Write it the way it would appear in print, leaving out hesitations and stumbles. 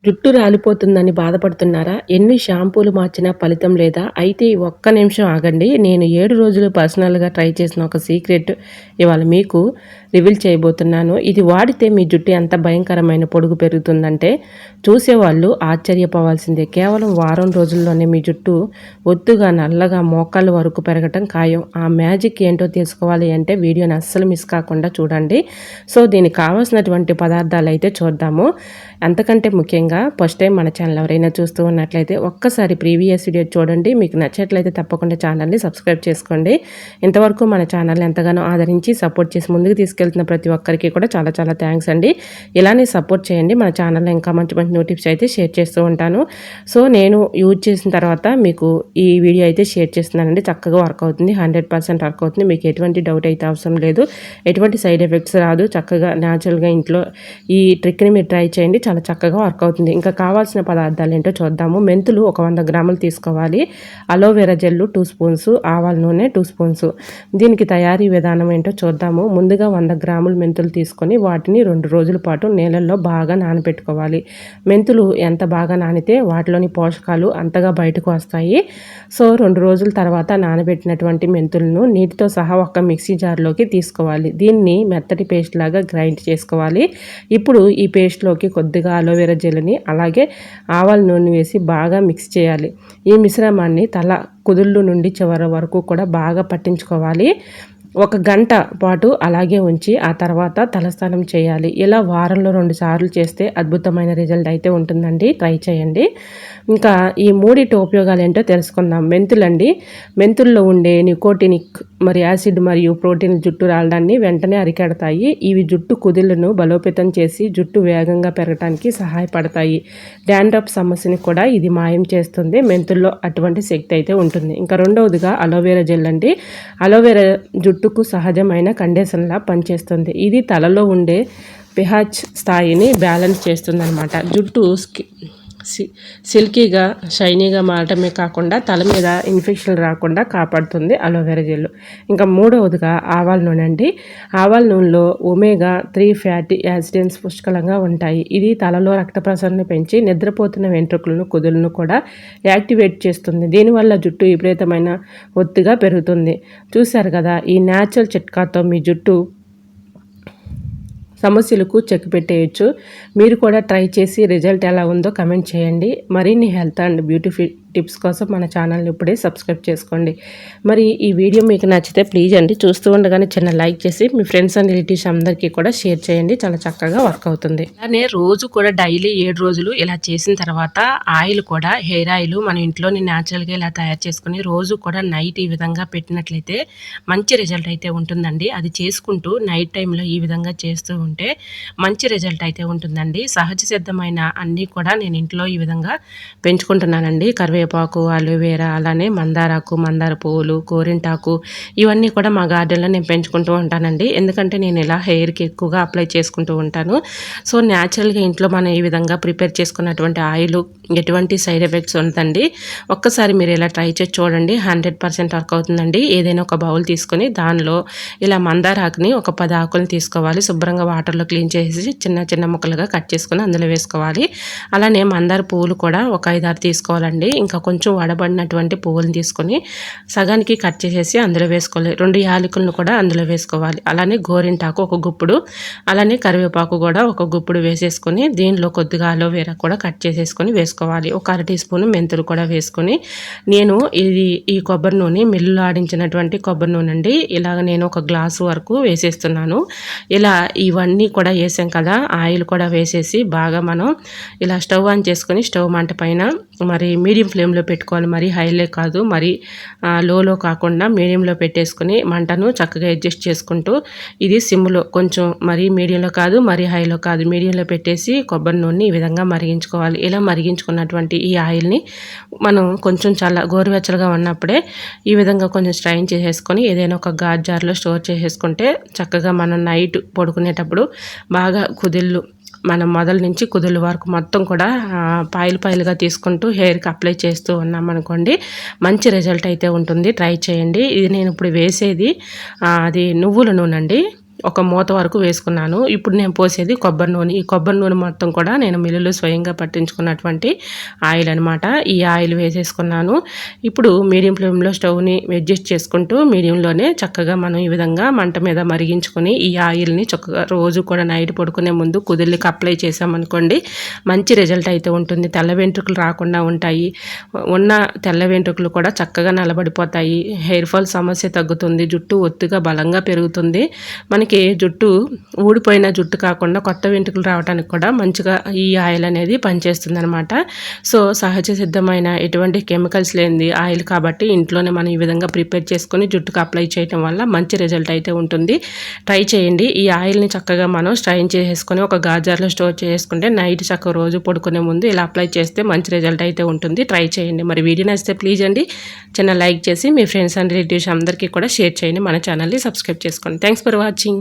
జుట్టు రాలిపోతుందని బాధపడుతున్నారా? ఎన్ని షాంపూలు మార్చినా ఫలితం లేదా? అయితే ఈ ఒక్క నిమిషం ఆగండి. నేను 7 రోజులు పర్సనల్‌గా ట్రై చేసిన ఒక సీక్రెట్ ఇవాళ మీకు రివీల్ చేయబోతున్నాను. ఇది వాడితే మీ జుట్టు ఎంత భయంకరమైన పొడుగు పెరుగుతుందంటే చూసేవాళ్ళు ఆశ్చర్యపోవాల్సిందే. కేవలం వారం రోజుల్లోనే మీ జుట్టు ఒత్తుగా, నల్లగా మోకాళ్ళ వరకు పెరగటం ఖాయం. ఆ మ్యాజిక్ ఏంటో తెలుసుకోవాలి అంటే వీడియోని అస్సలు మిస్ కాకుండా చూడండి. సో దీనికి కావాల్సినటువంటి పదార్థాలైతే చూద్దాము. అంతకంటే ముఖ్యంగా ఫస్ట్ టైం మన ఛానల్ ఎవరైనా చూస్తూ ఉన్నట్లయితే ఒక్కసారి ప్రీవియస్ వీడియో చూడండి. మీకు నచ్చట్లయితే తప్పకుండా ఛానల్ని సబ్స్క్రైబ్ చేసుకోండి. ఇంతవరకు మన ఛానల్ని ఎంతగానో ఆదరించి సపోర్ట్ చేసి ముందుకు తీసుకెళ్తున్న ప్రతి ఒక్కరికి కూడా చాలా చాలా థ్యాంక్స్ అండి. ఇలానే సపోర్ట్ చేయండి. మన ఛానల్లో ఇంకా మంచి మంచి నోటిఫ్స్ అయితే షేర్ చేస్తూ ఉంటాను. సో నేను యూజ్ చేసిన తర్వాత మీకు ఈ వీడియో అయితే షేర్ చేస్తున్నానండి. చక్కగా వర్క్ అవుతుంది. 100% వర్క్ అవుతుంది. మీకు ఎటువంటి డౌట్ అయితే అవసరం లేదు. ఎటువంటి సైడ్ ఎఫెక్ట్స్ రాదు. చక్కగా న్యాచురల్గా ఇంట్లో ఈ ట్రిక్ని మీరు ట్రై చేయండి. చాలా చక్కగా వర్క్ అవుతుంది. ఇంకా కావాల్సిన పదార్థాలు ఏంటో చూద్దాము. మెంతులు ఒక 100 గ్రాములు తీసుకోవాలి. అలోవెరా జెల్లు 2 స్పూన్స్, ఆవాల నూనె 2 స్పూన్స్. దీనికి తయారీ విధానం ఏంటో చూద్దాము. ముందుగా 100 గ్రాములు మెంతులు తీసుకొని వాటిని 2 రోజుల పాటు నీళ్ళల్లో బాగా నానబెట్టుకోవాలి. మెంతులు ఎంత బాగా నానితే వాటిలోని పోషకాలు అంతగా బయటకు వస్తాయి. సో 2 రోజుల తర్వాత నానబెట్టినటువంటి మెంతులను నీటితో సహా ఒక మిక్సీ జార్లోకి తీసుకోవాలి. దీన్ని మెత్తటి పేస్ట్ లాగా గ్రైండ్ చేసుకోవాలి. ఇప్పుడు ఈ పేస్ట్లోకి కొద్దిగా అలోవెరా జెల్ని అలాగే ఆవాల నూనె వేసి బాగా మిక్స్ చేయాలి. ఈ మిశ్రమాన్ని తల కుదుళ్ళు నుండి చివరి వరకు కూడా బాగా పట్టించుకోవాలి. 1 గంట పాటు అలాగే ఉంచి ఆ తర్వాత తలస్నానం చేయాలి. ఇలా వారంలో 2 సార్లు చేస్తే అద్భుతమైన రిజల్ట్ అయితే ఉంటుందండి. ట్రై చేయండి. ఇంకా ఈ మూడిటి ఉపయోగాలు ఏంటో తెలుసుకుందాం. మెంతులండి. మెంతుల్లో ఉండే నికోటినిక్ మరి యాసిడ్ మరియు ప్రోటీన్ జుట్టు రాలడాన్ని వెంటనే అరికెడతాయి. ఇవి జుట్టు కుదుళ్లను బలోపేతం చేసి జుట్టు వేగంగా పెరగడానికి సహాయపడతాయి. డాండ్రఫ్ సమస్యని కూడా ఇది మాయం చేస్తుంది. మెంతుల్లో అటువంటి శక్తి అయితే ఉంటుంది. ఇంకా రెండవదిగా అలోవెరా జెల్ అండి. అలోవెరా జుట్టుకు సహజమైన కండిషన్లా పనిచేస్తుంది. ఇది తలలో ఉండే పిహెచ్ స్థాయిని బ్యాలెన్స్ చేస్తుందన్నమాట. జుట్టు సిల్కీగా షైనీగా మారటమే కాకుండా తల మీద ఇన్ఫెక్షన్ రాకుండా కాపాడుతుంది అలోవెరా జెల్. ఇంకా మూడవదిగా ఆవాల నూనె అండి. ఆవాల నూనెలో ఒమేగా 3 ఫ్యాటీ యాసిడ్స్ పుష్కలంగా ఉంటాయి. ఇది తలలో రక్త ప్రసరణ పెంచి నిద్రపోతున్న వెంట్రుకలను కుదులను కూడా యాక్టివేట్ చేస్తుంది. దీనివల్ల జుట్టు విపరీతమైన ఒత్తిగా పెరుగుతుంది. చూశారు కదా, ఈ న్యాచురల్ చిట్కాతో మీ జుట్టు సమస్యలకు చెక్ పెట్టేయచ్చు. మీరు కూడా ట్రై చేసి రిజల్ట్ ఎలా ఉందో కమెంట్ చేయండి. మరిన్ని హెల్త్ అండ్ బ్యూటీ టిప్స్ కోసం మన ఛానల్ని ఇప్పుడే సబ్స్క్రైబ్ చేసుకోండి. మరి ఈ వీడియో మీకు నచ్చితే ప్లీజ్ అండి చూస్తూ ఉండగానే చిన్న లైక్ చేసి మీ ఫ్రెండ్స్ అండ్ రిలేటివ్స్ అందరికీ కూడా షేర్ చేయండి. చాలా చక్కగా వర్క్ అవుతుంది. అలానే రోజు కూడా డైలీ 7 రోజులు ఇలా చేసిన తర్వాత ఆయిల్ కూడా హెయిర్ ఆయిల్ మన ఇంట్లోని న్యాచురల్గా ఇలా తయారు చేసుకుని రోజు కూడా నైట్ ఈ విధంగా పెట్టినట్లయితే మంచి రిజల్ట్ అయితే ఉంటుందండి. అది చేసుకుంటూ నైట్ టైంలో ఈ విధంగా చేస్తూ ఉంటే మంచి రిజల్ట్ అయితే ఉంటుందండి. సహజ సిద్ధమైన అన్నీ కూడా నేను ఇంట్లో ఈ విధంగా పెంచుకుంటున్నానండి. కరివేపాకు, అలోవెరా, అలానే మందారాకు, మందార పువ్వులు, గోరింటాకు ఇవన్నీ కూడా మా గార్డెన్లో నేను పెంచుకుంటూ ఉంటానండి. ఎందుకంటే నేను ఇలా హెయిర్కి ఎక్కువగా అప్లై చేసుకుంటూ ఉంటాను. సో న్యాచురల్గా ఇంట్లో మనం ఈ విధంగా ప్రిపేర్ చేసుకున్నటువంటి ఆయిల్ ఎటువంటి సైడ్ ఎఫెక్ట్స్ ఉందండి. ఒక్కసారి మీరు ఇలా ట్రై చేసి చూడండి. 100% వర్క్ అవుతుందండి. ఏదైనా ఒక బౌల్ తీసుకొని దానిలో ఇలా మందారాకుని ఒక 10 ఆకులను తీసుకోవాలి. శుభ్రంగా వాటర్లో క్లీన్ చేసి చిన్న చిన్న ముక్కలుగా కట్ చేసుకొని అందులో వేసుకోవాలి. అలానే మందార పువ్వులు కూడా ఒక 5-6 తీసుకోవాలండి. ఇంకా కొంచెం వడబడినటువంటి పువ్వులను తీసుకొని సగానికి కట్ చేసేసి అందులో వేసుకోవాలి. 2 యాలకులను కూడా అందులో వేసుకోవాలి. అలానే గోరింటాకు ఒక గుప్పుడు, అలానే కరివేపాకు కూడా ఒక గుప్పుడు వేసేసుకొని దీనిలో కొద్దిగా అలోవెరా కూడా కట్ చేసేసుకొని వేసుకోవాలి. ఒక 1/2 టీ స్పూన్ మెంతులు కూడా వేసుకొని నేను ఈ కొబ్బరి నూనె మిల్లులో ఆడించినటువంటి కొబ్బరి నూనె అండి. ఇలాగ నేను ఒక గ్లాసు వరకు వేసేస్తున్నాను. ఇలా ఇవన్నీ కూడా వేసాం కదా, ఆయిల్ కూడా వేసేసి బాగా మనం ఇలా స్టవ్ ఆన్ చేసుకొని స్టవ్ మంట పైన మరి మీడియం ఫ్లేమ్లో పెట్టుకోవాలి. మరి హైలో కాదు, మరి లోలో కాకుండా మీడియంలో పెట్టేసుకొని మంటను చక్కగా అడ్జస్ట్ చేసుకుంటూ ఇది సిమ్లో కొంచెం మరి మీడియంలో కాదు, మరి హైలో కాదు, మీడియంలో పెట్టేసి కొబ్బరి నూనె ఈ విధంగా మరిగించుకోవాలి. ఇలా మరిగించుకున్నటువంటి ఈ ఆయిల్ని మనం కొంచెం చాలా గోరువెచ్చలుగా ఉన్నప్పుడే ఈ విధంగా కొంచెం స్ట్రైన్ చేసేసుకొని ఏదైనా ఒక గాజు జార్లో స్టోర్ చేసేసుకుంటే చక్కగా మనం నైట్ పడుకునేటప్పుడు బాగా కుదిళ్ళు మనం మొదల నుంచి కుదుళ్ళ వరకు మొత్తం కూడా పాయలుగా తీసుకుంటూ హెయిర్కి అప్లై చేస్తూ ఉన్నామనుకోండి మంచి రిజల్ట్ అయితే ఉంటుంది. ట్రై చేయండి. ఇది నేను ఇప్పుడు వేసేది అది నువ్వుల నూనె అండి. ఒక మూత వరకు వేసుకున్నాను. ఇప్పుడు నేను పోసేది కొబ్బరి నూనె. ఈ కొబ్బరి నూనె మొత్తం కూడా నేను మిల్లులో స్వయంగా పట్టించుకున్నటువంటి ఆయిల్ అనమాట. ఈ ఆయిల్ వేసేసుకున్నాను. ఇప్పుడు మీడియం ఫ్లేమ్లో స్టవ్ని అడ్జస్ట్ చేసుకుంటూ మీడియంలోనే చక్కగా మనం ఈ విధంగా మంట మీద మరిగించుకొని ఈ ఆయిల్ని చక్కగా రోజు కూడా నైట్ పడుకునే ముందు కుదిర్లకి అప్లై చేసామనుకోండి మంచి రిజల్ట్ అయితే ఉంటుంది. తెల్ల వెంట్రుకలు రాకుండా ఉంటాయి. ఉన్న తెల్ల వెంట్రుకలు కూడా చక్కగా నల్లబడిపోతాయి. హెయిర్ ఫాల్ సమస్య తగ్గుతుంది. జుట్టు ఒత్తుగా బలంగా పెరుగుతుంది. మనకి జుట్టు ఊడిపోయిన జుట్టు కాకుండా కొత్త వెంట్రుకలు రావడానికి కూడా మంచిగా ఈ ఆయిల్ అనేది పనిచేస్తుంది అనమాట. సో సహజ సిద్ధమైన ఎటువంటి కెమికల్స్ లేనిది ఆయిల్ కాబట్టి ఇంట్లోనే మనం ఈ విధంగా ప్రిపేర్ చేసుకొని జుట్టుకు అప్లై చేయడం వల్ల మంచి రిజల్ట్ అయితే ఉంటుంది. ట్రై చేయండి. ఈ ఆయిల్ని చక్కగా మనం స్ట్రైన్ చేసేసుకొని ఒక గాజర్లో స్టోర్ చేసుకుంటే నైట్ చక్కగా రోజు పడుకునే ముందు ఇలా అప్లై చేస్తే మంచి రిజల్ట్ అయితే ఉంటుంది. ట్రై చేయండి. మరి వీడియో నచ్చితే ప్లీజ్ అండి చిన్న లైక్ చేసి మీ ఫ్రెండ్స్ అండ్ రిలేటివ్స్ అందరికీ కూడా షేర్ చేయండి. మన ఛానల్ని సబ్స్క్రైబ్ చేసుకోండి. Thanks for watching.